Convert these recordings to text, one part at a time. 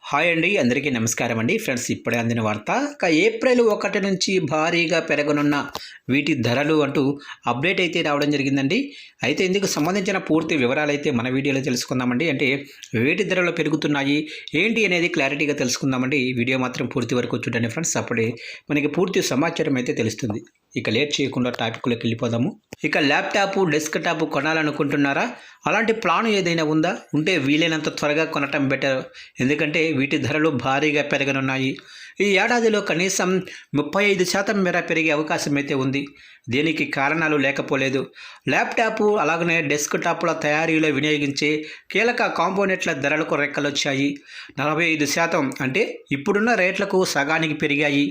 Hi అండి, అందరికీ నమస్కారం అండి. ఫ్రెండ్స్, ఇప్పుడే అందిన వార్త. ఏప్రిల్ 1 నుంచి భారీగా పెరగనున్న వీటి ధరలు అంటూ అప్డేట్ అయితే రావడం జరిగిందండి. అయితే ఇందుకు సంబంధించిన పూర్తి వివరాలు అయితే మన వీడియోలో తెలుసుకుందామండి. అంటే వేటి ధరలు పెరుగుతున్నాయి ఏంటి అనేది క్లారిటీగా తెలుసుకుందామండి. వీడియో మాత్రం పూర్తి వరకు చూడండి ఫ్రెండ్స్, అప్పుడే మనకి పూర్తి సమాచారం అయితే తెలుస్తుంది. ఇక లేట్ చేయకుండా టాపిక్లోకి వెళ్ళిపోదాము. ఇక ల్యాప్టాప్, డెస్క్టాప్ కొనాలనుకుంటున్నారా? అలాంటి ప్లాన్ ఏదైనా ఉందా? ఉంటే వీలైనంత త్వరగా కొనటం బెటర్. ఎందుకంటే వీటి ధరలు భారీగా పెరగనున్నాయి. ఈ ఏడాదిలో కనీసం 35% మేర పెరిగే అవకాశం అయితే ఉంది. దీనికి కారణాలు లేకపోలేదు. ల్యాప్టాప్ అలాగనే డెస్క్టాప్ల తయారీలో వినియోగించే కీలక కాంపోనెంట్ల ధరలకు రెక్కలొచ్చాయి. 45% అంటే ఇప్పుడున్న రేట్లకు సగానికి పెరిగాయి.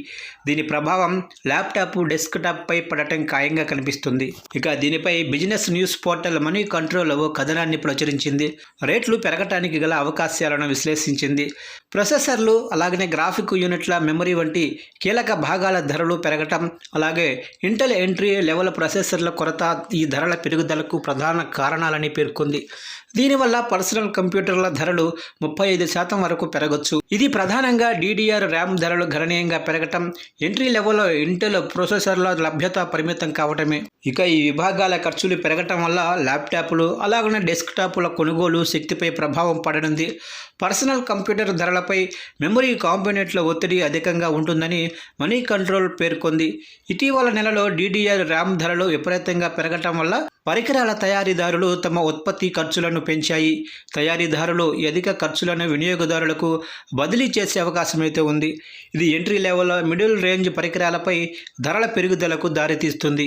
దీని ప్రభావం ల్యాప్టాప్, డెస్క్టాప్పై పడటం ఖాయంగా కనిపిస్తుంది. ఇక దీనిపై business news portal Moneycontrol ఓ కథనాన్ని ప్రచురించింది. రేట్లు పెరగటానికి గల అవకాశాలను విశ్లేషించింది. ప్రొసెసర్లు అలాగనే గ్రాఫిక్ యూనిట్ల మెమరీ వంటి కీలక భాగాల ధరలు పెరగటం, అలాగే ఇంటెల్ ఎంట్రీ లెవెల్ ప్రాసెసర్ల కొరత ఈ ధరల పెరుగుదలకు ప్రధాన కారణాలని పేర్కొంది. దీనివల్ల పర్సనల్ కంప్యూటర్ల ధరలు 35% వరకు పెరగొచ్చు. ఇది ప్రధానంగా DDR ర్యామ్ ధరలు గణనీయంగా పెరగటం, ఎంట్రీ లెవెల్ ఇంటెల్ ప్రొసెసర్ల లభ్యత పరిమితం కావటమే. ఇక ఈ విభాగాల ఖర్చులు పెరగటం వల్ల ల్యాప్టాప్లు అలాగనే డెస్క్టాప్ల కొనుగోలు శక్తిపై ప్రభావం పడనుంది. పర్సనల్ కంప్యూటర్ ధరలపై మెమరీ కాంపోనెంట్ల ఒత్తిడి అధికంగా ఉంటుందని మనీ కంట్రోల్ పేర్కొంది. ఇటీవల నెలలో DDR ర్యామ్ ధరలు విపరీతంగా పెరగటం వల్ల పరికరాల తయారీదారులు తమ ఉత్పత్తి ఖర్చులను పెంచాయి. తయారీదారులు ఈ అధిక ఖర్చులను వినియోగదారులకు బదిలీ చేసే అవకాశం అయితే ఉంది. ఇది ఎంట్రీ లెవెల్, మిడిల్ రేంజ్ పరికరాలపై ధరల పెరుగుదలకు దారితీస్తుంది.